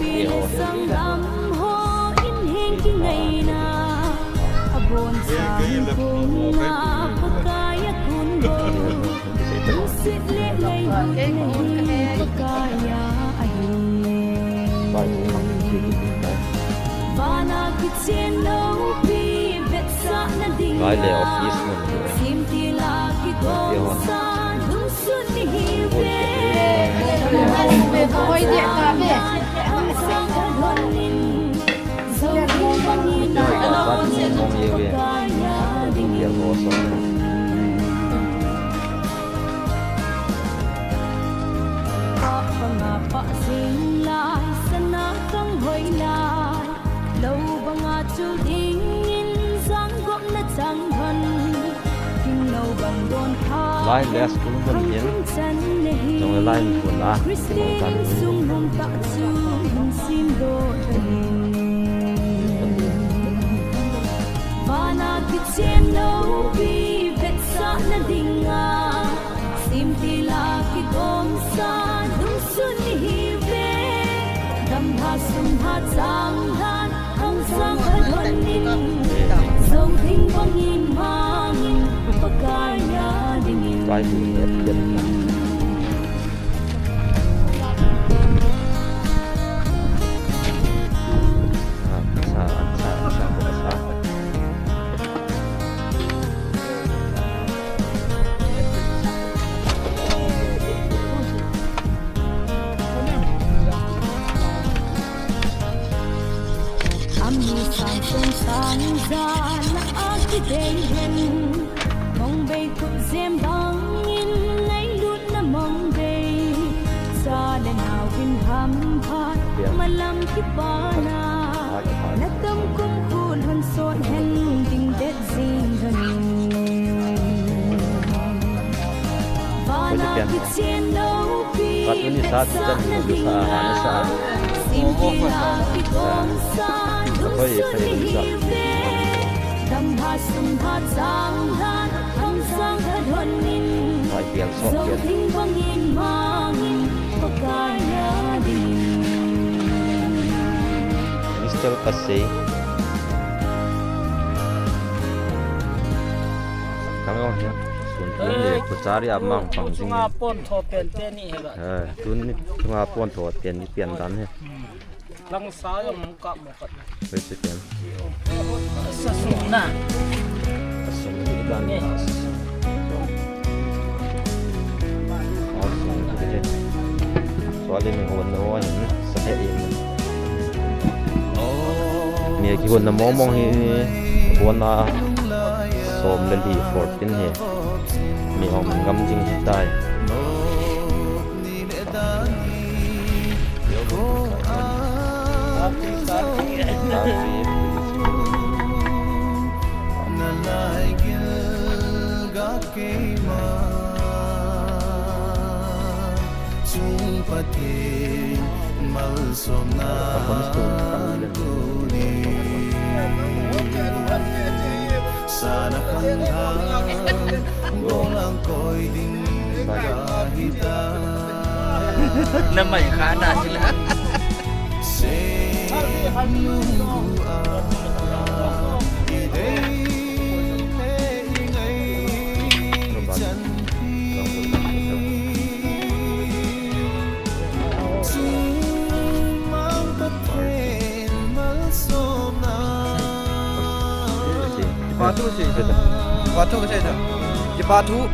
Eo Lai le office man Lai les cũng vẫn hiến trong cái lai mình buồn la Lai mình đẹp dân Kat ini saat kita bisa Hansa. Apa ya saya bisa. Mai biar sok ya. Mister Kasih. Tanggal ya. Ini cari amang pangsing. Tungapon thopen teni hega. Tun tungapon thopen ni pian dan he. Lang sayo mangka mokat. Presiden. Sasuna. Dan soalnya menghuan nawan saya ini. Ni kihun na momong hi huan na som leli 14 he. Mi hom ngam jing hi tai. Sana kang bolang koy ding kahita Namay kana sila. Batu sih. Batu ke sana. Di batu.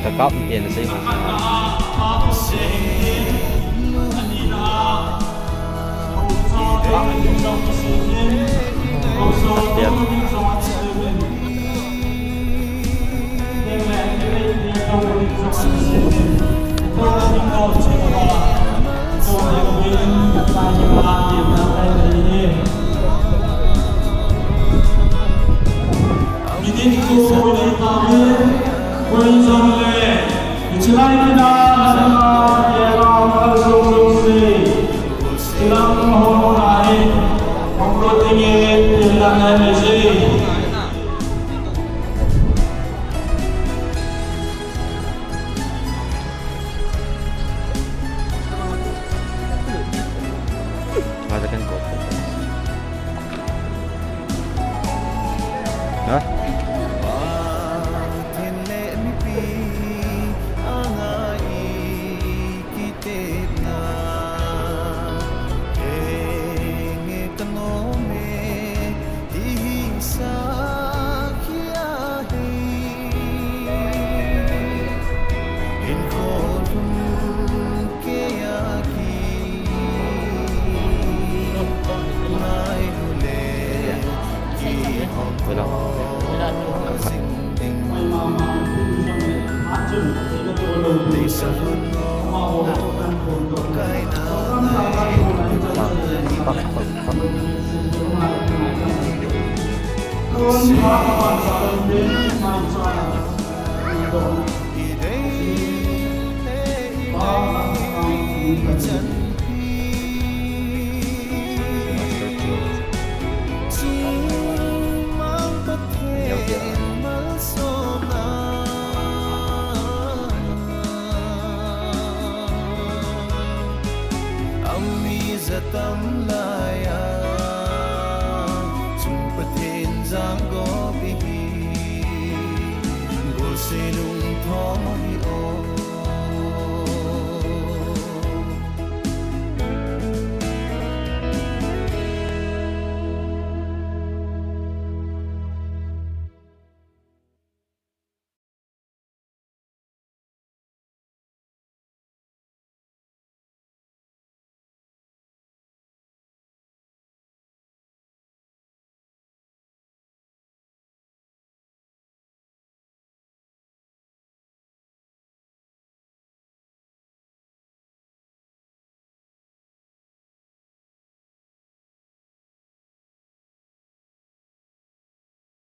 kakap yan sa iyo. Matakan ko. Ha?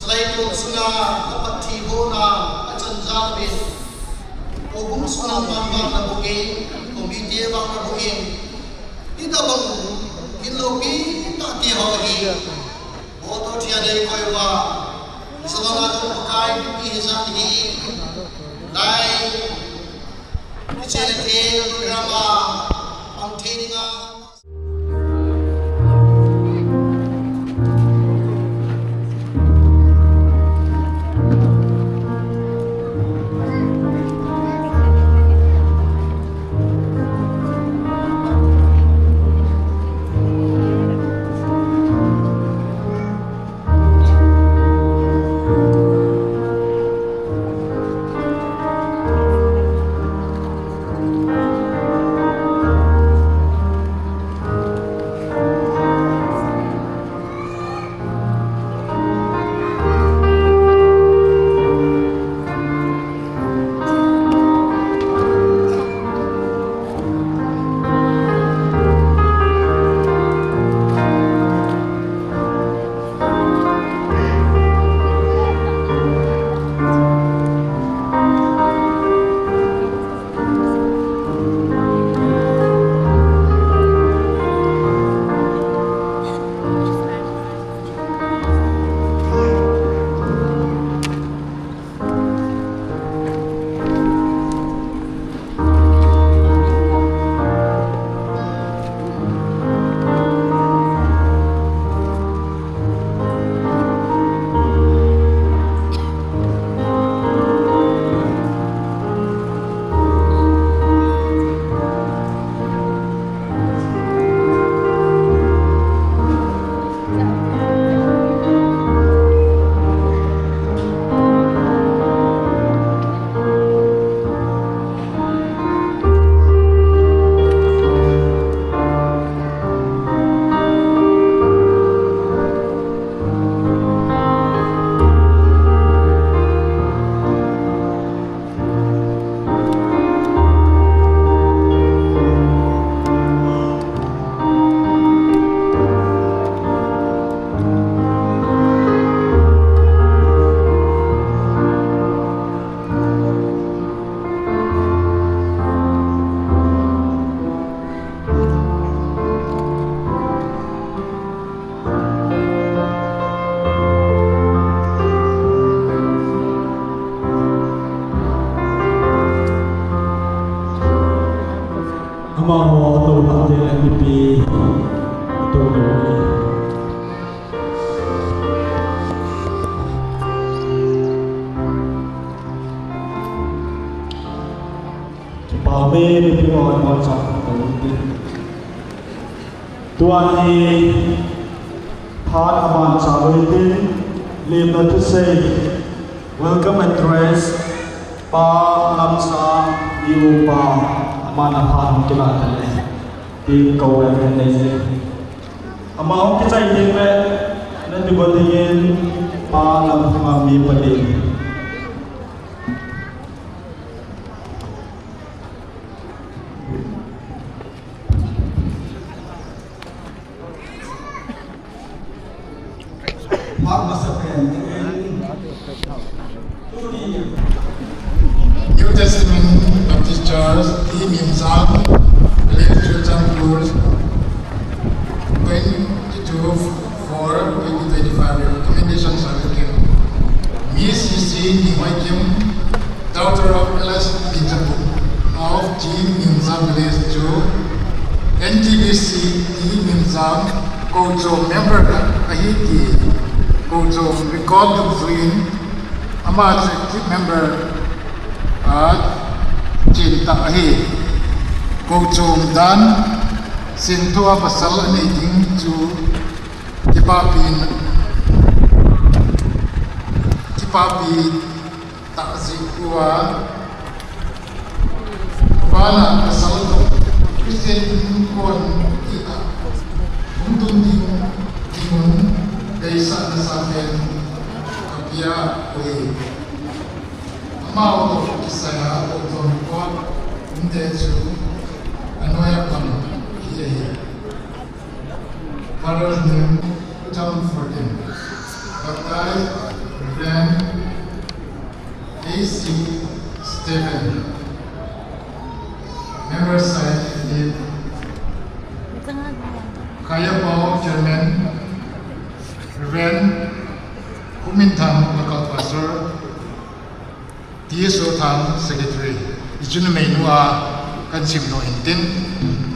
Selain suna dapat tibo na acanjal bin obung suna bang na bugin komite bang na bugin ita bang kilogi ta ti hohi boto tia dei koi wa salama tu pakai ki hisan hi lai kichelete drama pangtinga te ni pi on on sa to te tuan ni than aman sa lo te lim na to say welcome address pa lam sa yu pa aman phan ki la ta le ti ko en nei se ama ong ki chai ding le na ti bo te yen pa lam ma mi pa de New Testament Baptist Church, Team Yimsam, Village Church and Tours, 22/4/2025. Recommendations are given. Miss C.C. Nimai Kim, daughter of L.S. Bijabu of Team Yimsam Village 2, NTBC Team Yimsam, Kojo member Ahiti, Kojo record the Zuin, Amad member Cinta Ahi Kochom Dan Sintua Pasal Aniting to Kipapi Takzikua Wana Pasal Christian Kon Kita Untuk Timun Desa Nasamen Kapia Kue Mau kisah untuk buat intensi anoya pun iya. Father's name 2014. Baptized Reverend A.C. Stephen. Member side is Kaya Pao German. Reverend Kumintang local pastor. TSO Thang Secretary, Ijun Mainua Kansim no Intin,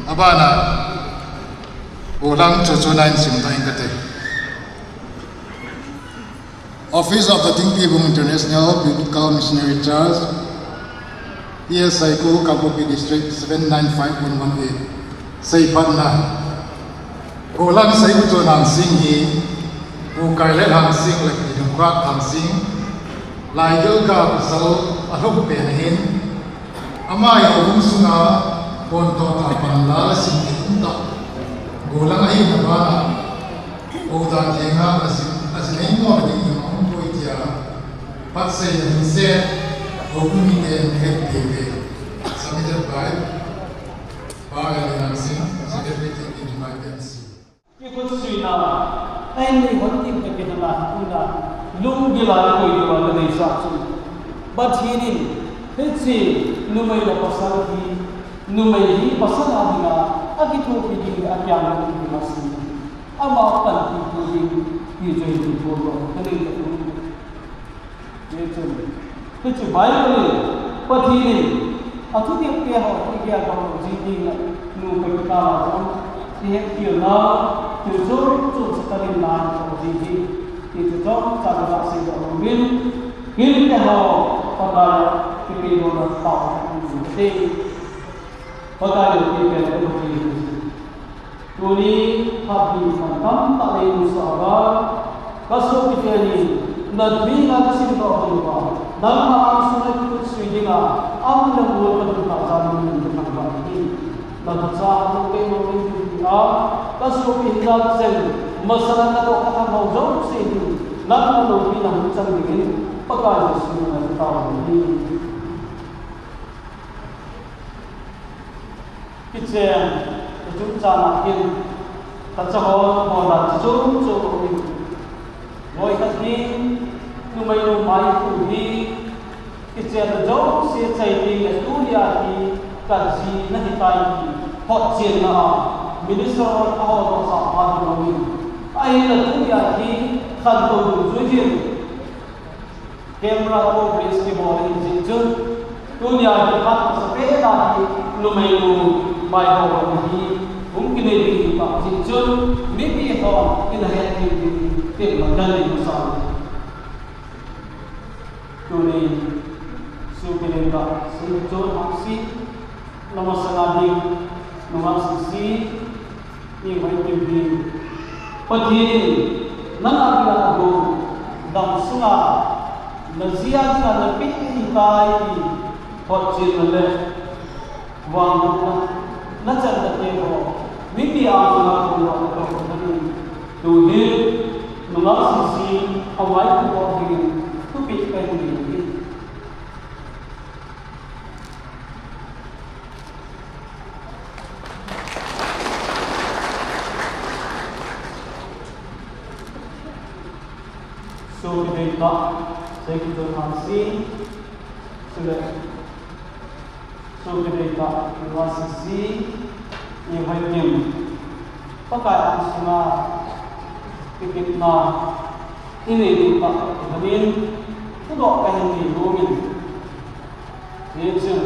Abana Olang Chochonain Simno Inkate. Office of the Tingpibung International Biblical Missionary Church, PSICO, Kabuki District 795118, Saipatna. Olang Saikuchonan Singhi, Ukailet Hang Sing, like Idumkrak Hang Sing. Lai Gilga Pasal Ahok Penahin Amaya Umsunga Ponto Tapanla Sinta Golang Ayin Nabana Oda Jenga Asinengo Di Imam Poitia Patsay Hinse Ogumite Head TV submitted by Bagal Singh, Secretary in my MC. Ikut Sina, ini wanti berkenaan kita. Lung gila koi gila kadai saksu, but hinin hetsi numai la pasal di numai hi pasal adina agi tu pidi akyang di masih ama pan pidi hijau di bodoh kadai tu itu hetsi Bible but hinin atu dia piah dia kalau jadi numai kita dia kira tujuh sekali lan kalau jadi itu jom cara sih orang hil ke hao pada kiri orang tahu jadi pada kiri orang kiri tuli habis makan tak lagi usaha kasut kita ni nadbi nak sih tahu juga dalam hal sunnah itu sendiri am nak buat pada zaman ini dengan baik nak cakap dengan orang itu kasut kita sen masalah itu kata maujuk sih, lalu lebih nak mencari dengan pekerja semua tahun ini. Kita itu cara kita tercahol malah jauh ini. Moi kaki numai kuhi kita jauh sih cai itu dia di kaji nahi tai hot cina minister awal bersama ini. Akhirnya tu dia di kantor tujuan kamera atau base ke bawah ini jujur tu dia di kantor sepeda di lumayan baik orang ini mungkin lebih pak jujur lebih orang ini hanya di mandali besar tu ni supaya tak jujur maksi namasangadi namasisi ni vai tibi pathin nanabia ago dam sunga nazia na napi kai hotchin le wang na chan da te ho miti a na ko lo ko ni tu ni namasisi awai ko hi tu pi kai ni so kita tak saya kita masih sudah so kita tak masih yang baiknya pakai semua kita ini kita hadir tu dok kain ni domin ini sih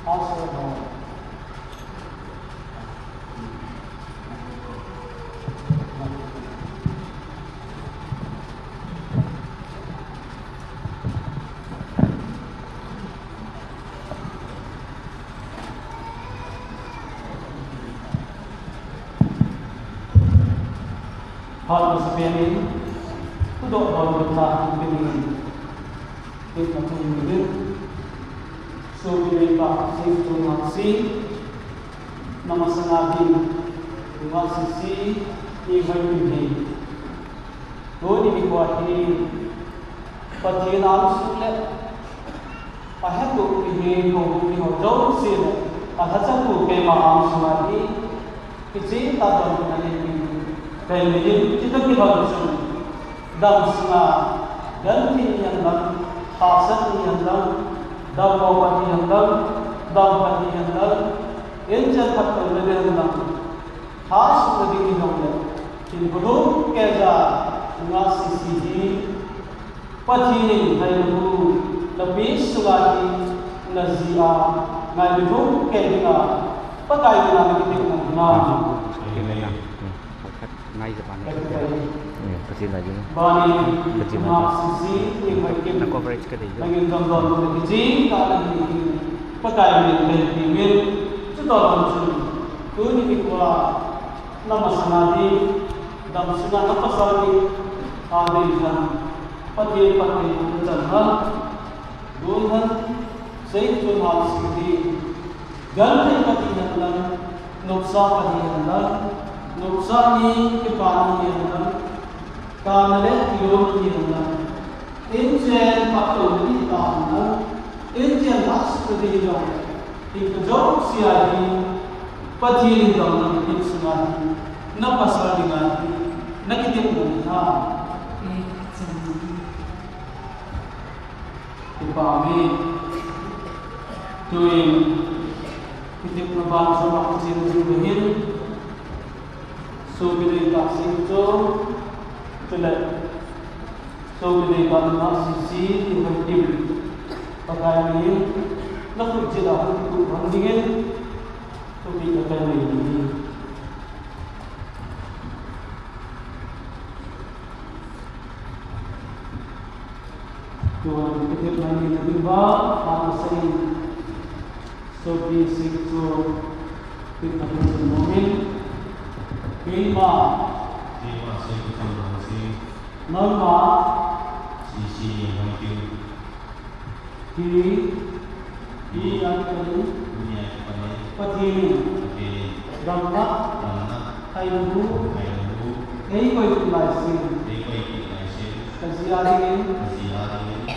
asal hal seperti ini, untuk berbuat begini, kita mungkin sebagai situasi nama sengaja dengan sisi yang berbeda. Dua dibuat ini, perjalanan sulit, ahad tu ini jauh sih, ahad satu kemah sengaja, kecil tak ada ini. Kali ini kita harus dalam semua ganti yang dalam, khasat yang dalam, dalam wajah yang dalam, dalam wajah yang dalam, encer faktor lebih dalam, khas lebih dalam. Jadi belum kerja ngasih sisi, pasti hari lebih sekali nazia, ngai belum kerja, pakai dengan kita nak. ngay giờ bạn này kecil aja nih Bani kecil aja masisi yang baik nó coverage cái đấy lagi gambar kecil kalau ini pakai ini sudah langsung tu ni kita nama senadi dan sudah apa lagi ada yang pakai jangan bukan saya tu harus ini ganti pakai yang nuksa pakai yang nuksani kepani yang kanale kilo yang injen faktor di tanah injen las kedihong ikjok siari pati dalam insungan napasal dengan nakitim bunga kepami tuin kitip nabang sama kecil jubihin so bila kasih tu, celat. So bila kami sisi yang pakai ini, nak berjalan untuk bandingin, tu kita akan ini. Tuan kita lagi lebih baik, apa saya so basic tu kita perlu mobil. Lima Nama Sisi yang maju Di yang kali dunia kepada Patini Dhamma Kailu Ei koi kulaisin Kaziarin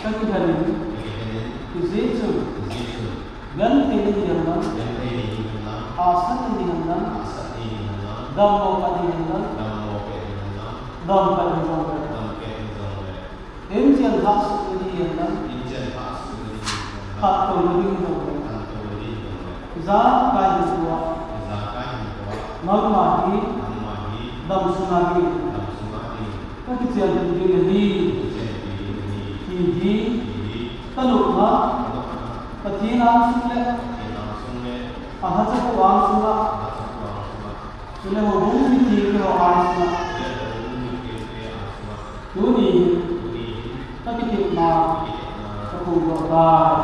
Kakitarin Kizisu Ganti ni yang Asan ni yang Dhamma padiyanda, Dhamma padiyanda. Injil hak padiyanda, hak padiyanda. Zat kaya dua, magmati, Dham sunagi. Kekecilan diri, kiji, tanukma, patinan sungai, ahasa kuang sungai. Sudah hubung di kerohanian, dunia, tapi kita khu độ tài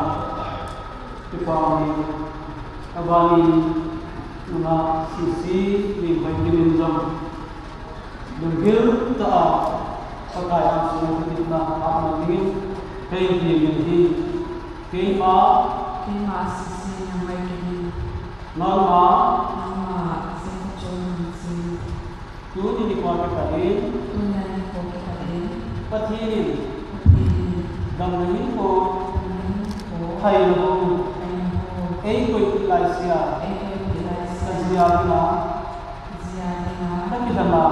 cái bao abani na sisi ni bagian jam dengil ta pakai asal kita apa ni kain ni kain ma sisi yang baik ini nama saya cuma sisi tu ni kuat kali punya kali pati ni dang ni ko hai lo ei ko ilaisia Zia na tapi sama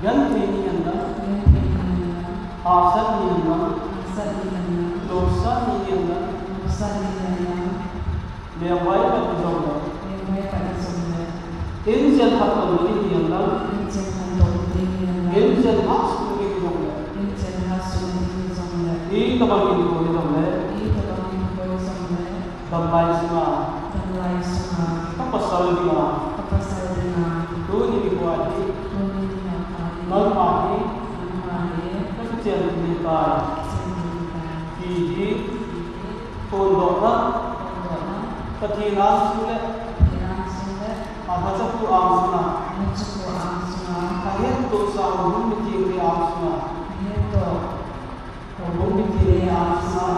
yang ini yang asal ini yang dosa ini yang lewai pada zaman insan hakul ini yang insan hasil ini zaman ini kebal ini boleh zaman damai semua pasal dia tu ni dibuat normal kecil kita di pondok ketilang sulit apa satu amsuna kalian tu sahur mencari amsuna hubung mencari amsuna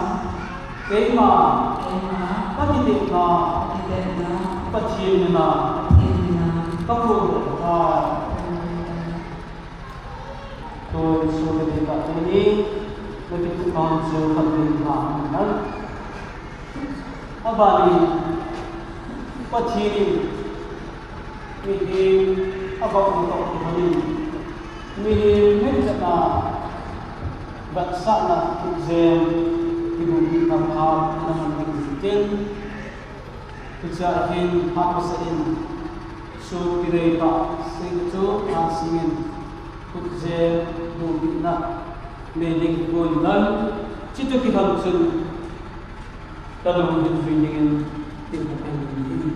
kema bagi kita Pacina, kapur, तो सूर्य देवता के लिए व्यक्ति कौन से खतरे अब आनी पचीनी मिही अब untuk hari mihi menjadi baksana kuzen ibu kita ham nama mungkin kejahin hapasin so kireba singto asingin kutze dubina meling gondan cito kihamsun dalam hidupin timbukan ini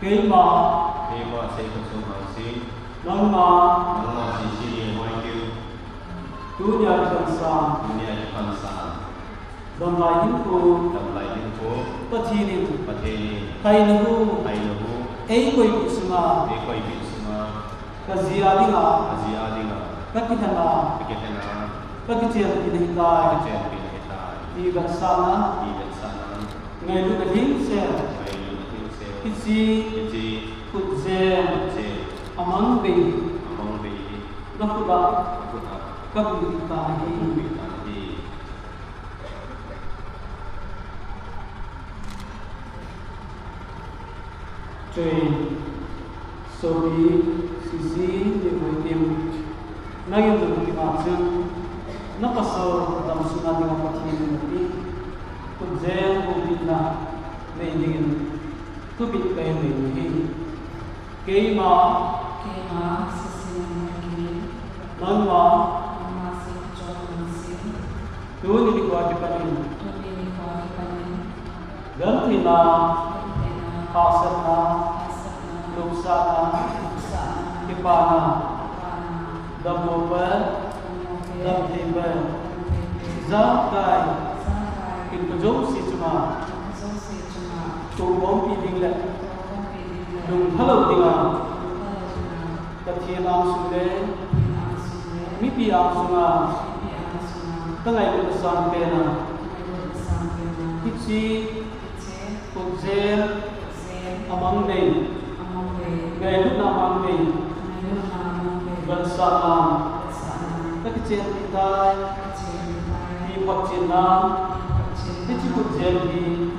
kema saya konsumsi nama sisi yang baik dunia bangsa dan lain pun patini hai nahu ei koi bisma kazia dinga kakitana kakitian pinhitai di baksana ngai lu kading se kisi kutze amang be nakuda kabitahi Cuy, sobi sisi di musim nagi untuk dimaksud napasau dalam sunat dengan pati nanti kunzel kubitna meingin kubit kaya meingin kema sisi yang baik nanwa masih cuma sisi tu ni dikuatkan ganti na kasana luksana kipana damoper damtiber zakai pinjom si cuma tubom piding le dung halau tinga katian amsule mipi amsunga tangai lusan pena kitsi kunzel among day gayud na among day bansana kakicin itay di pagcina kicikot zelhi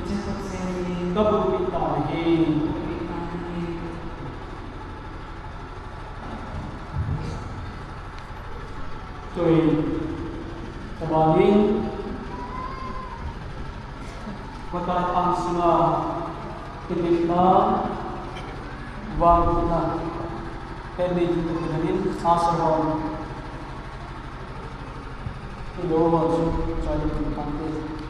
kabupitahi Toy kabaling Wakat ang sunga Kinita Wang na Pwede dito kinanin Asawan Ilo Wansuk Chalo Kinitante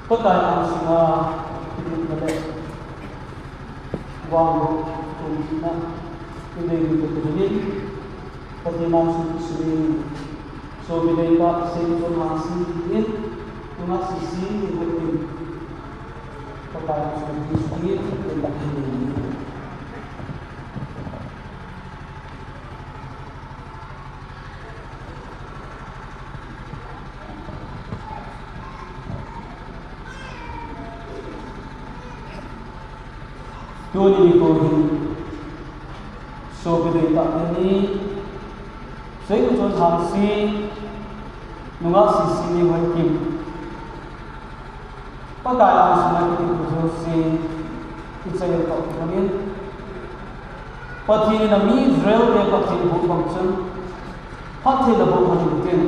Pakai ang singa hidup balik wang kumina hindi dito tuloy pati nang susunod so bilay pa sa informasi it kung sisi hindi pakai ang susunod hindi hindi Doni ko hin so bilay ta ni say ko chon hangsi nunga sisi ni wan kim pagaya suma ki ko si isay ko kamin pati na mi Israel de pati bu function pati na bu function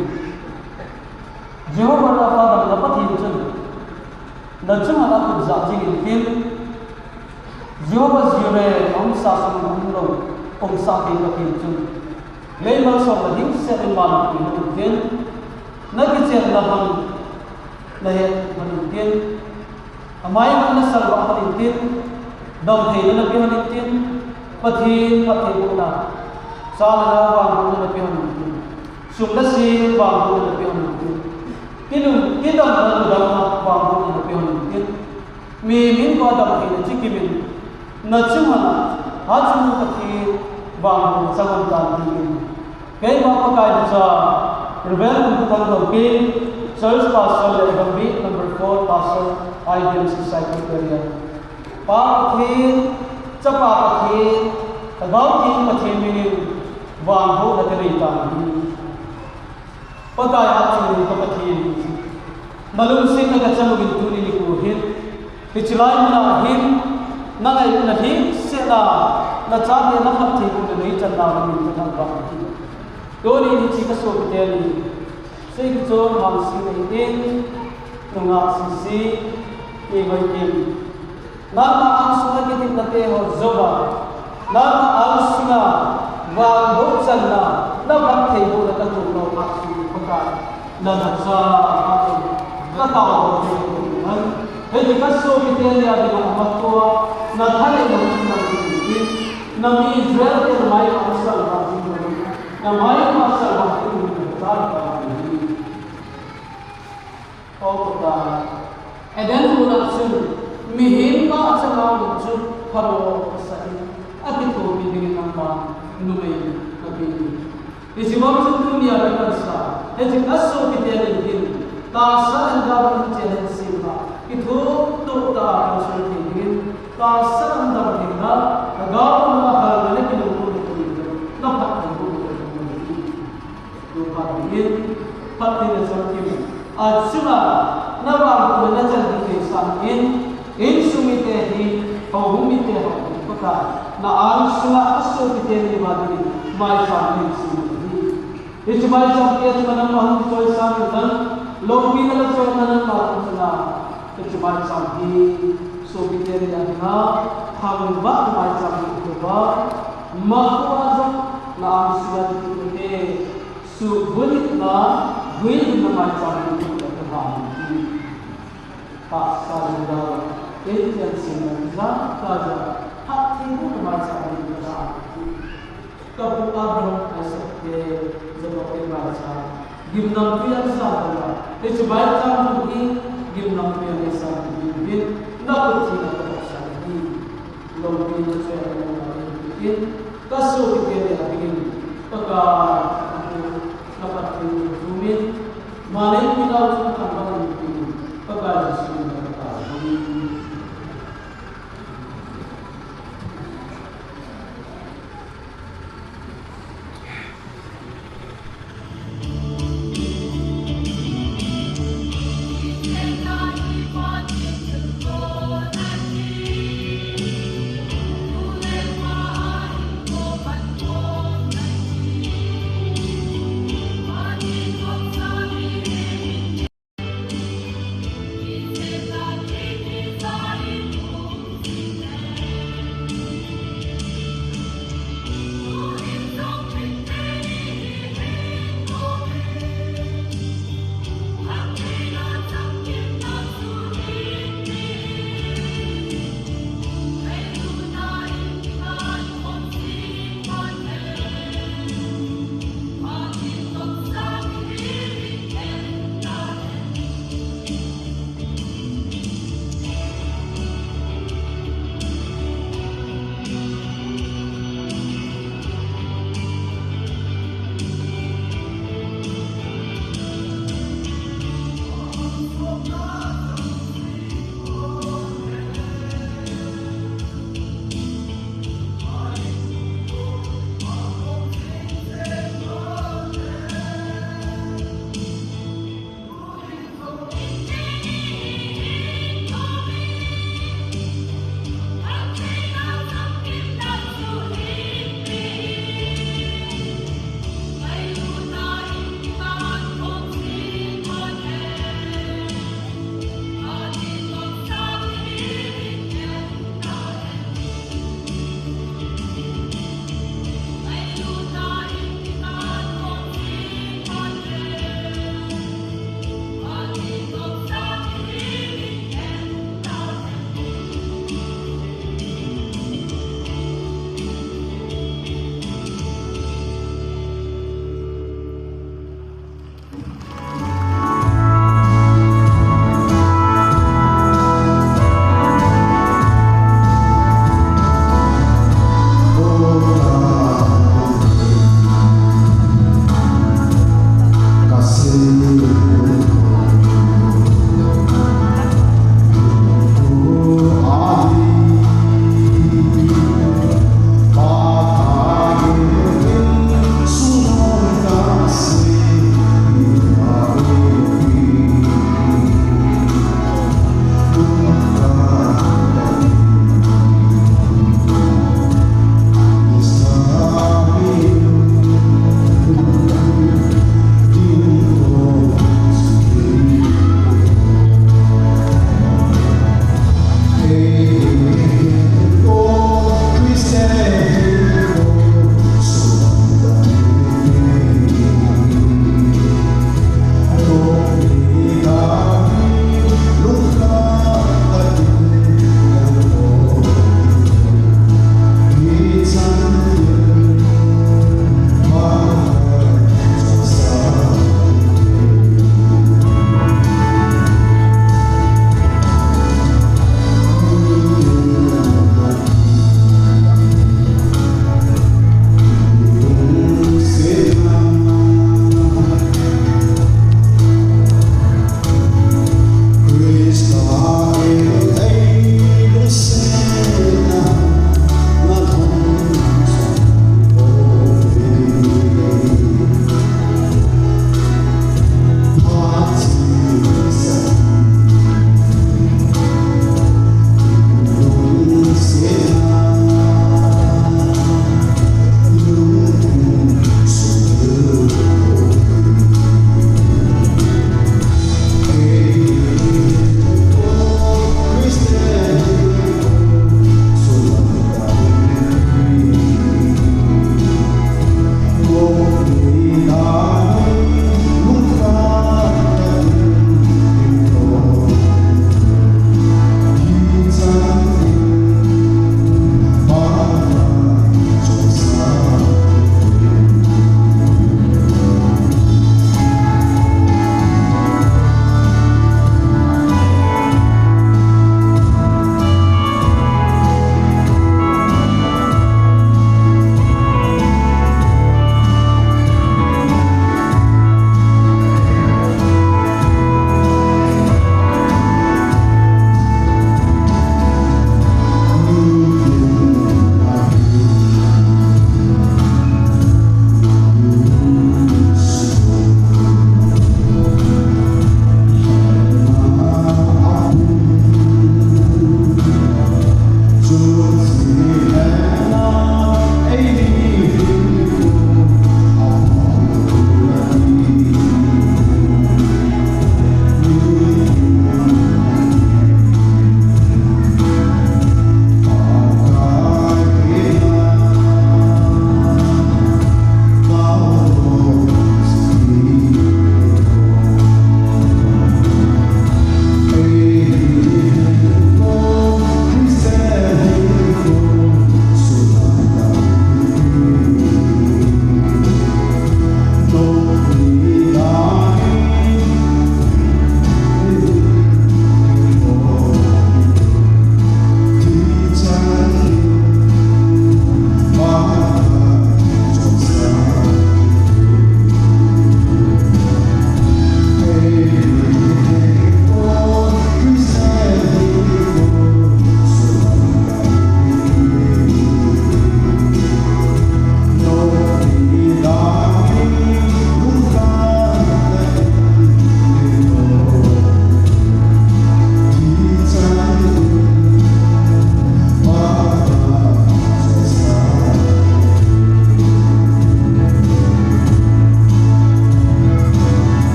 Jehovah Rafa na pati chon na chuma na ko za ji tin Jehovah Jireh ông sa sung ông long ông sa tin ka tin chung lấy mal so la ding se in man ki hun tin na ki chen la hang la he man tin amai man na sal ba man tin dom the na bi man tin pathin pathe bu na sa la wa bu na bi man tin sung la si ba bu na bi man tin kidum na da ba bu na bi man tin mi min ko dam the na chi ki min na chumana hajmu pati bang sangon tan din kai ma pa kai cha rebel ku tang do ke church pastor le gambi number 4 pastor ideal society area pa thi cha pa thi tagaw ti pati min bang ho na kai ta ni pa kai ha chu ka pati malum sin na ka chamu bin tu ni ku hin pichilai na hin na ngai na hi se na cha ne na hap thi ku nei chan na ni ta ba ki do ni chi ka so te ni se ki cho hang si nei in tu nga si ki mai ki na ang su na ki tin na te ho zo ba na ang su na wa ho chan na hap thi ku na ta tu no ma si pa ka na cha ka ta ho ni Jadi kaso kita ni ada yang matua, na thale na ni na mi Israel ke mai asal bagi na mai asal bagi ni tar bagi oh ta eden tu na sun mi hin ka asal tu paro sai ati to mi ni namba numai kabi isi waktu dunia berkasa jadi kaso kita ni ta sa anda berjalan sila itu tu ta rasul tingin ta san da tinga agaw na hal ne ki lu ni na pat ni tu pa ni pat ni rasul tingin achuna na ba ko na chan ni san in sumite hi humite ho pata na al suna aso ki ni ba ni mai san ni sumite ich mai san ki na ma hum choi san dan lobi na choi na ma na Kecuali sampai so kita ni yang hang ba mai sampai itu ba mahwazam na sudah kita su bulit na buil na mai sampai itu kita tak sahaja itu sebenarnya saja hati itu mai sampai kita kabuka bro asal seperti baca gimana dia sahaja kecuali sampai gimana dia bisa dibimbing, nak bertindak bersama, lalu dia saya mengatakan, kasus kita begini, pegang dapat diumin, mana kita harus tambah ini, pegang semua kita.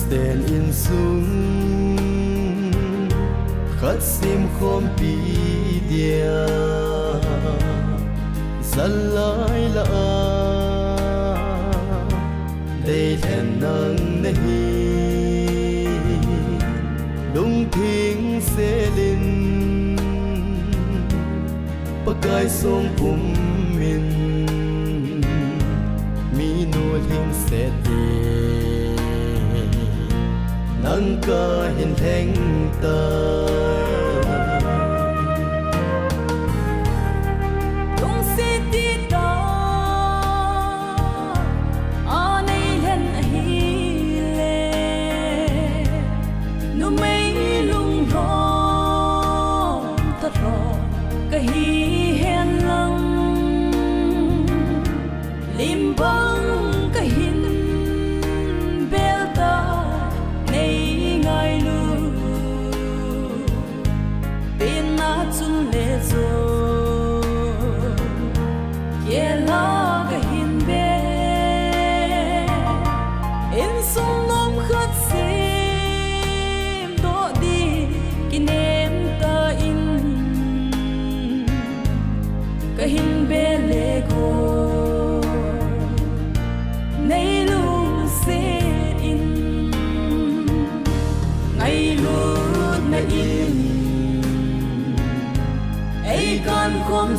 Stand in sung khát sim khom pi dia Săn lại là đây thèn nắng nahi Đông thiên sẽ lên Pakai sông bùm min Mi nô linh sẽ đi Nắng ca hiền thanh ta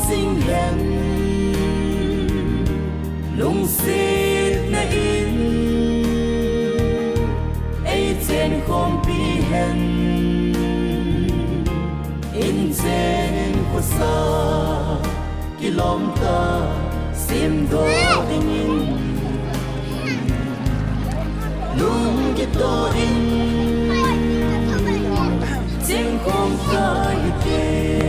sinh hẹn lung xít na in ấy trên không bi hẹn in trên của xa kỳ lòng ta sim đô tình in lung cái đô in trên không phải thế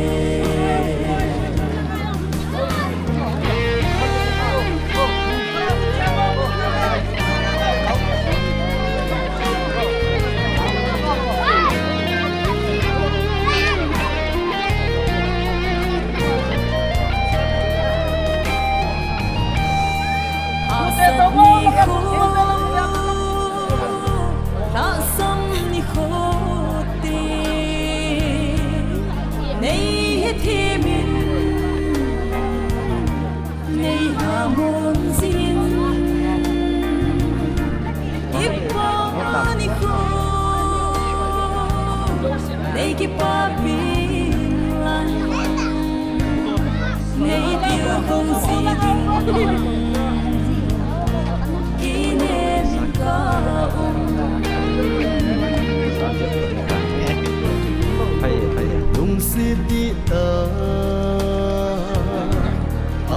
Lung siti ta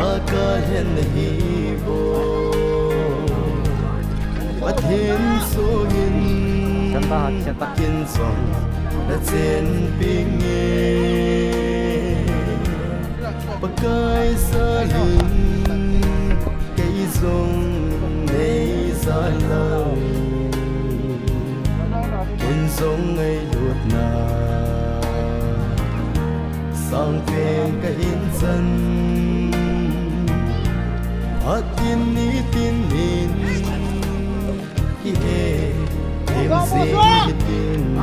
akahen hibo Pathin sogin Kin song na chen pinge Pakai salin Cây dòng này xa lâu Kin song ngay luột na Sang phèn cả hin dân Hát tin ní tin nín Hi hê Thêm dễ hi tin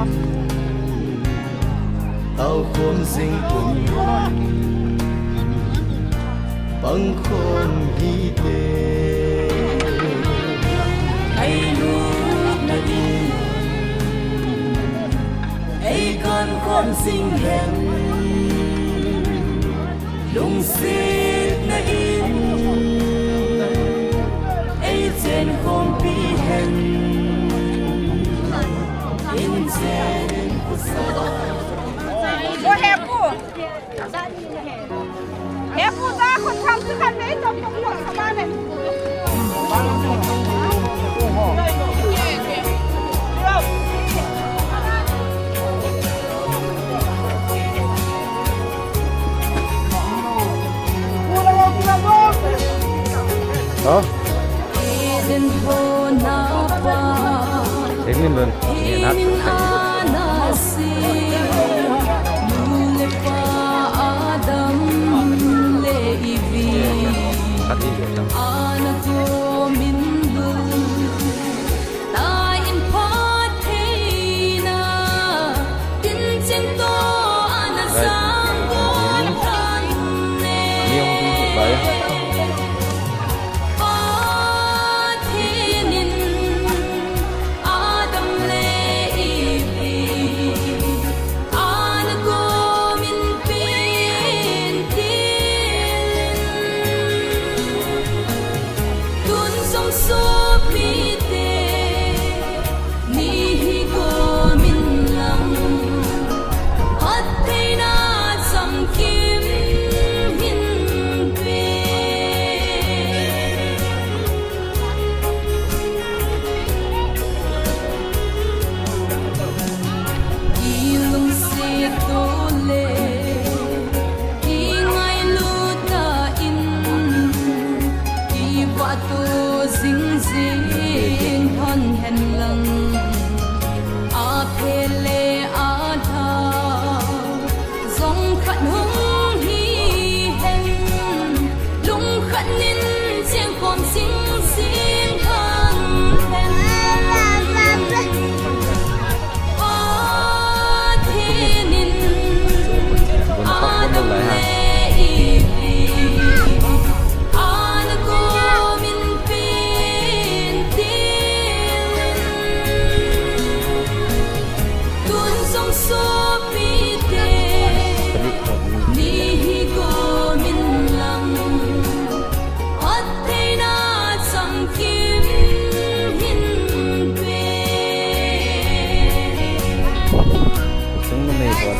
Tao khôn sinh cùng Bằng khôn hi tê Ai lúc na đi Ai con khôn sinh hẹn Lung xít na in Ai trên không bi hẹn In trên của sao Ô Hepu Hepu raคนทำคือกันไม่จบตรงหมดเข้ามาเลย Đó Đến lên đường Nghe nát Cắt đi được không?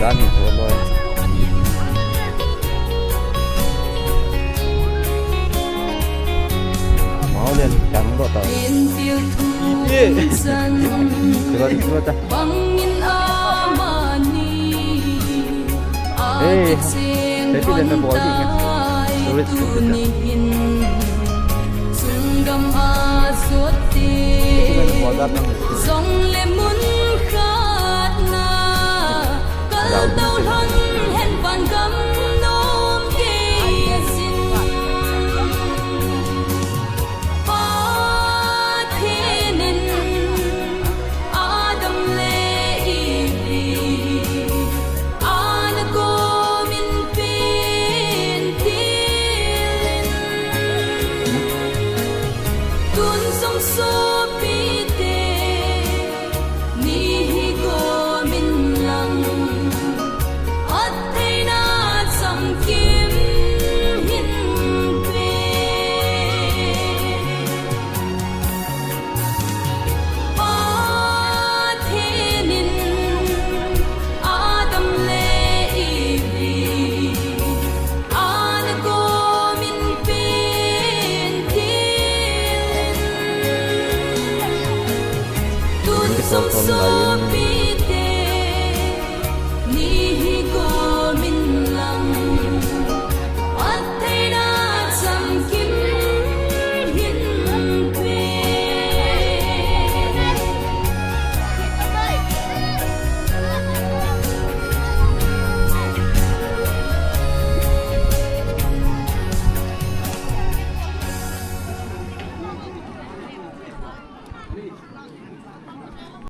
Dan rồi mau lên cắm vào tàu Coba ta. Saya tidak ada body nya. Sulit Telepon lagi.